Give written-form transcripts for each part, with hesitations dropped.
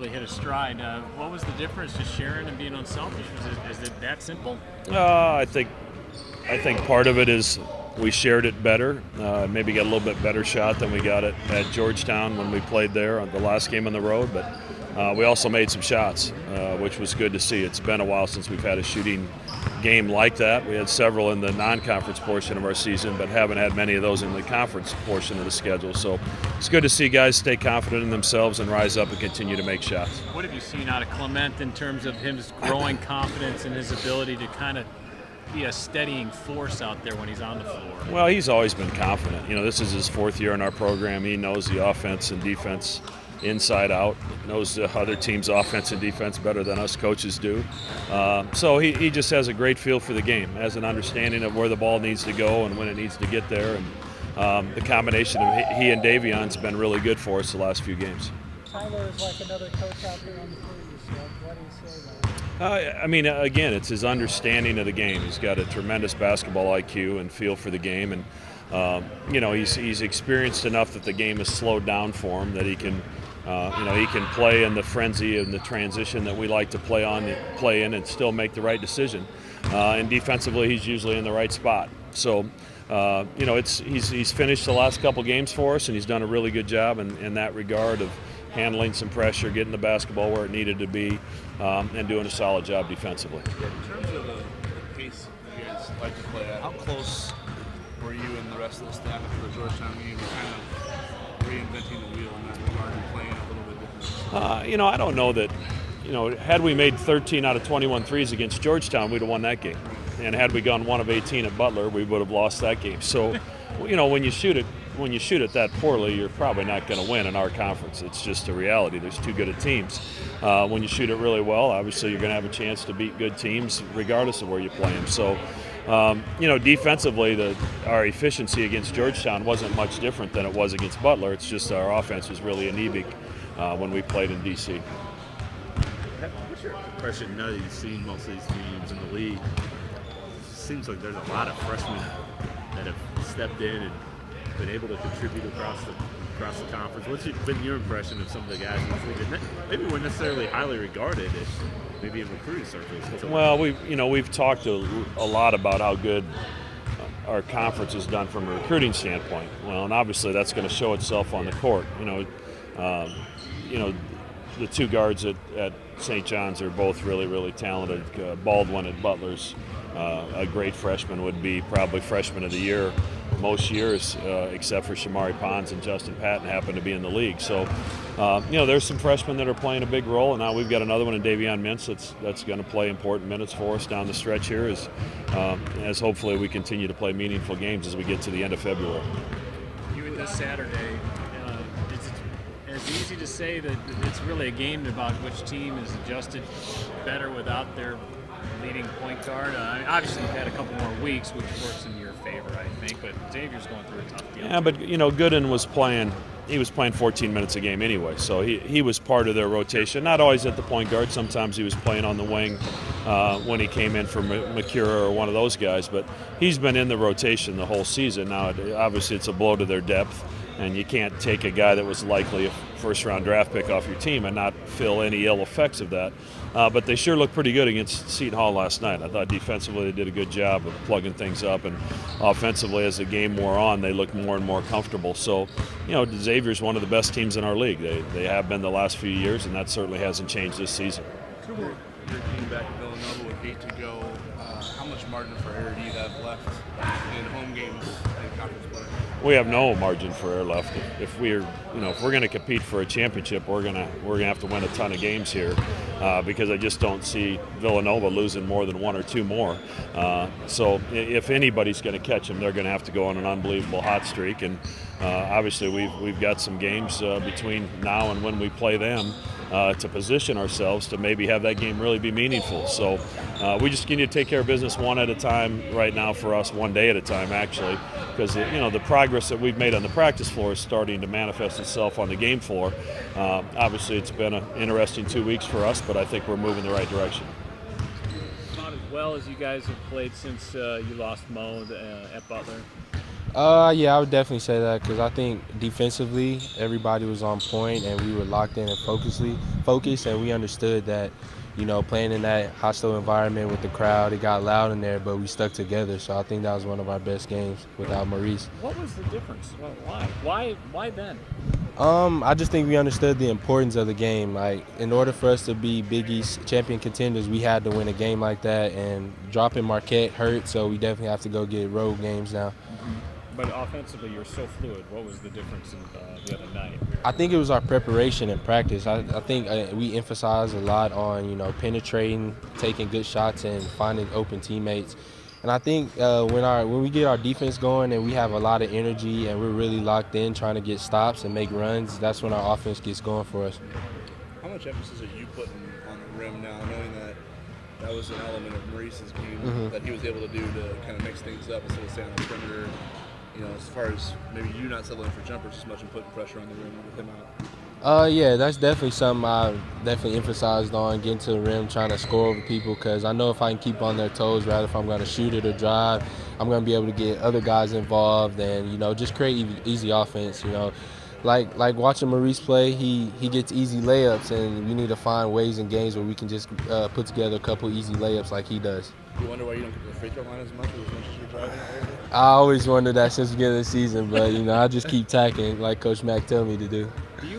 really hit a stride. What was the difference? Just sharing and being unselfish? Is it that simple? I think part of it is we shared it better. Maybe got a little bit better shot than we got it at Georgetown when we played there on the last game on the road. But we also made some shots, which was good to see. It's been a while since we've had a shooting game like that. We had several in the non-conference portion of our season, but haven't had many of those in the conference portion of the schedule. So it's good to see guys stay confident in themselves and rise up and continue to make shots. What have you seen out of Clement in terms of his growing confidence and his ability to kind of be a steadying force out there when he's on the floor? Well, he's always been confident. This is his fourth year in our program. He knows the offense and defense inside out, knows the other team's offense and defense better than us coaches do. So he just has a great feel for the game, has an understanding of where the ball needs to go and when it needs to get there. And the combination of he and Davion's been really good for us the last few games. Tyler is like another coach out there on the court. What do you say about it? Again, it's his understanding of the game. He's got a tremendous basketball IQ and feel for the game, and he's experienced enough that the game has slowed down for him, that he can play in the frenzy and the transition that we like to play in, and still make the right decision. And defensively, he's usually in the right spot. So, he's finished the last couple games for us, and he's done a really good job in that regard of handling some pressure, getting the basketball where it needed to be, and doing a solid job defensively. In terms of the pace you guys like to play at, how close were you and the rest of the staff for the Georgetown game to kind of reinventing the wheel in that regard and playing a little bit different? I don't know that, had we made 13 out of 21 threes against Georgetown, we'd have won that game. And had we gone 1 of 18 at Butler, we would have lost that game. So, when you shoot it that poorly, you're probably not going to win in our conference. It's just a reality. There's too good of teams. When you shoot it really well, obviously you're going to have a chance to beat good teams regardless of where you play them. So, defensively, our efficiency against Georgetown wasn't much different than it was against Butler. It's just our offense was really anemic when we played in D.C. What's your impression now that you've seen most of these teams in the league? It seems like there's a lot of freshmen that have stepped in and been able to contribute across the conference. What's been your impression of some of the guys in this league that maybe weren't necessarily highly regarded, maybe in recruiting circles? Well, we've talked a lot about how good our conference has done from a recruiting standpoint. Well, and obviously that's going to show itself on the court. The two guards at St. John's are both really, really talented. Baldwin at Butler's a great freshman, would be probably freshman of the year most years, except for Shamari Pons and Justin Patton happen to be in the league. So, there's some freshmen that are playing a big role, and now we've got another one in Davion Mintz that's going to play important minutes for us down the stretch here as hopefully we continue to play meaningful games as we get to the end of February. You this Saturday, it's easy to say that it's really a game about which team is adjusted better without their leading point guard. Obviously, you've had a couple more weeks, which works in your favor, I think. But Xavier's going through a tough deal. Yeah, but Gooden was playing. He was playing 14 minutes a game anyway, so he was part of their rotation. Not always at the point guard. Sometimes he was playing on the wing when he came in for McCura or one of those guys. But he's been in the rotation the whole season. Now, obviously, it's a blow to their depth, and you can't take a guy that was likely a first-round draft pick off your team and not feel any ill effects of that. But they sure looked pretty good against Seton Hall last night. I thought defensively they did a good job of plugging things up, and offensively as the game wore on, they looked more and more comfortable. So, Xavier's one of the best teams in our league. They have been the last few years, and that certainly hasn't changed this season. Your team back in Villanova with 8 to go. How much margin for error do you have left in home games and conference play? We have no margin for error left. If we're going to compete for a championship, we're gonna have to win a ton of games here, because I just don't see Villanova losing more than 1 or 2 more. So if anybody's going to catch them, they're going to have to go on an unbelievable hot streak. And obviously we've got some games between now and when we play them to position ourselves to maybe have that game really be meaningful. So we just need to take care of business one at a time right now for us, one day at a time actually, because the progress that we've made on the practice floor is starting to manifest itself on the game floor. Obviously it's been an interesting 2 weeks for us, but I think we're moving the right direction. Not as well as you guys have played since you lost Mo at Butler. Yeah, I would definitely say that because I think defensively everybody was on point and we were locked in and focused, and we understood that, playing in that hostile environment with the crowd, it got loud in there, but we stuck together. So I think that was one of our best games without Maurice. What was the difference? Well, why? Why then? I just think we understood the importance of the game. Like, in order for us to be Big East champion contenders, we had to win a game like that, and dropping Marquette hurt, so we definitely have to go get road games now. But offensively, you're so fluid. What was the difference in the other night? I think it was our preparation and practice. I think we emphasized a lot on, penetrating, taking good shots, and finding open teammates. And I think when we get our defense going and we have a lot of energy and we're really locked in trying to get stops and make runs, that's when our offense gets going for us. How much emphasis are you putting on the rim now, knowing that was an element of Maurice's game that he was able to do to kind of mix things up instead of staying on the perimeter? As far as maybe you not settling for jumpers as much and putting pressure on the rim with him out? Yeah, that's definitely something I definitely emphasized on, getting to the rim, trying to score over people, because I know if I can keep on their toes, rather if I'm going to shoot it or drive, I'm going to be able to get other guys involved and, just create easy offense, Like watching Maurice play, he gets easy layups, and we need to find ways and games where we can just put together a couple easy layups like he does. You wonder why you don't get to the free throw line as much as you're driving? I always wondered that since the beginning of the season, but I just keep tacking like Coach Mack told me to do.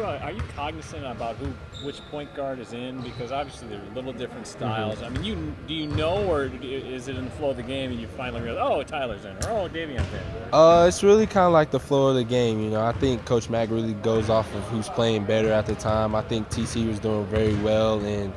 Are you cognizant about which point guard is in? Because obviously they're little different styles. I mean, do you know, or is it in the flow of the game and you finally realize, oh, Tyler's in, or oh, Davion's in? It's really kind of like the flow of the game. I think Coach Mack really goes off of who's playing better at the time. I think TC was doing very well in,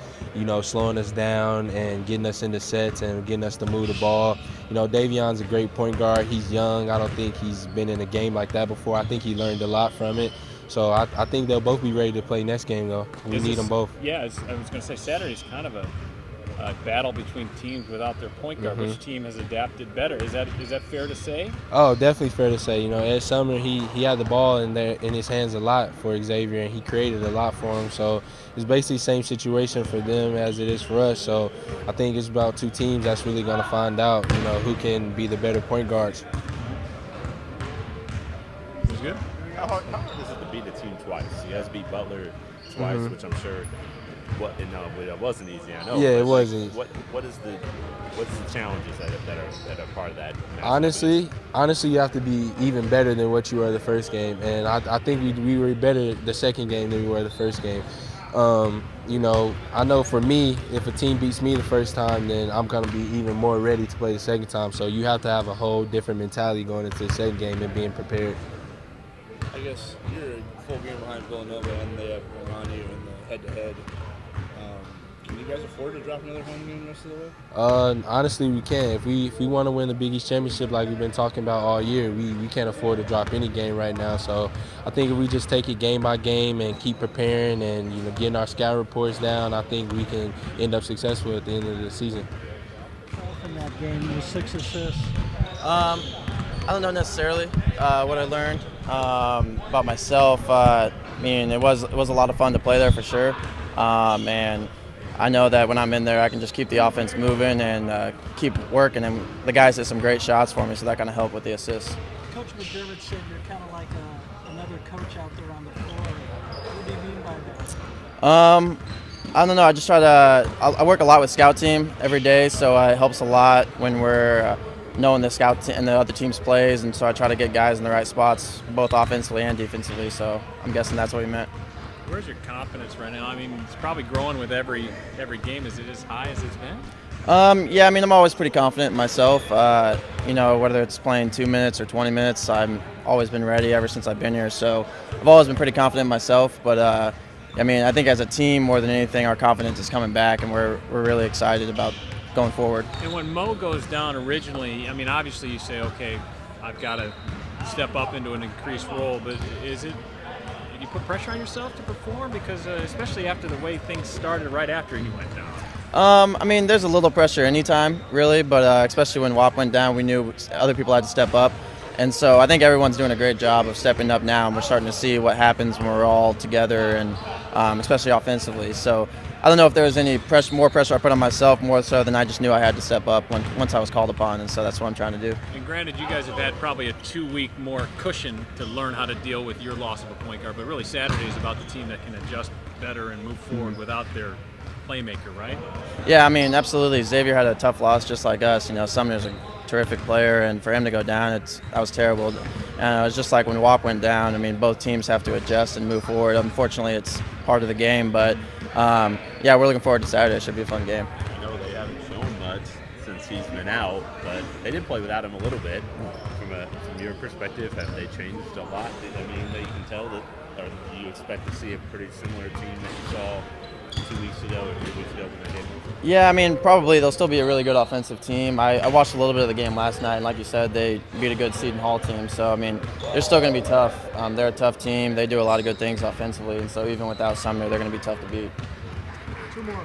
slowing us down and getting us into sets and getting us to move the ball. Davion's a great point guard. He's young. I don't think he's been in a game like that before. I think he learned a lot from it. So I think they'll both be ready to play next game, though. We need them both. Yeah, I was going to say Saturday's kind of a battle between teams without their point guard. Which team has adapted better? Is that fair to say? Oh, definitely fair to say. Ed Sumner, he had the ball in his hands a lot for Xavier, and he created a lot for him. So it's basically the same situation for them as it is for us. So I think it's about two teams that's really going to find out, who can be the better point guards. Is good? How hard is it to beat a team twice? You guys beat Butler twice, which I'm sure it wasn't easy. I know. Yeah, it wasn't. What's the challenges that are part of that? Honestly, you have to be even better than what you were the first game, and I think we were better the second game than we were the first game. I know for me, if a team beats me the first time, then I'm going to be even more ready to play the second time. So you have to have a whole different mentality going into the second game and being prepared. I guess you're a full game behind Villanova, and they have one on you in the head-to-head. Can you guys afford to drop another home game the rest of the way? Honestly, we can. If we want to win the Big East championship like we've been talking about all year, we can't afford to drop any game right now. So I think if we just take it game by game and keep preparing and getting our scout reports down, I think we can end up successful at the end of the season. From that game, was 6 assists. I don't know necessarily what I learned about myself. It was a lot of fun to play there for sure, and I know that when I'm in there, I can just keep the offense moving and keep working. And the guys did some great shots for me, so that kind of helped with the assists. Coach McDermott said you're kind of like another coach out there on the floor. What do you mean by that? I don't know. I just try to. I work a lot with scout team every day, so it helps a lot when we're knowing the scout and the other team's plays, and so I try to get guys in the right spots, both offensively and defensively. So I'm guessing that's what he meant. Where's your confidence right now? I mean, it's probably growing with every game. Is it as high as it's been? Yeah, I'm always pretty confident in myself. Whether it's playing 2 minutes or 20 minutes, I've always been ready ever since I've been here. So I've always been pretty confident in myself. But I think as a team, more than anything, our confidence is coming back, and we're really excited about going forward. And when Mo goes down originally, obviously you say, okay, I've got to step up into an increased role, but did you put pressure on yourself to perform? Because especially after the way things started right after he went down. There's a little pressure anytime, really, but especially when WAP went down, we knew other people had to step up. And so I think everyone's doing a great job of stepping up now, and we're starting to see what happens when we're all together, and especially offensively. So I don't know if there was any more pressure I put on myself, more so than I just knew I had to step up once I was called upon, and so that's what I'm trying to do. And granted, you guys have had probably a 2-week more cushion to learn how to deal with your loss of a point guard, but really Saturday is about the team that can adjust better and move forward without their playmaker, right? Yeah, I mean, absolutely. Xavier had a tough loss just like us. You know, Sumner's a terrific player, and for him to go down, that was terrible. And it was just like when Walk went down. I mean, both teams have to adjust and move forward. Unfortunately, it's part of the game, but yeah, we're looking forward to Saturday. It should be a fun game. I know they haven't shown much since he's been out, but they did play without him a little bit. From your perspective, have they changed a lot? I mean, that you can tell that, or do you expect to see a pretty similar team that you saw 2 weeks ago or 3 weeks ago when they came? Yeah, I mean, probably they'll still be a really good offensive team. I watched a little bit of the game last night, and like you said, they beat a good Seton Hall team. So, I mean, they're still going to be tough. They're a tough team. They do a lot of good things offensively, and so even without Sumner, they're going to be tough to beat. Two more.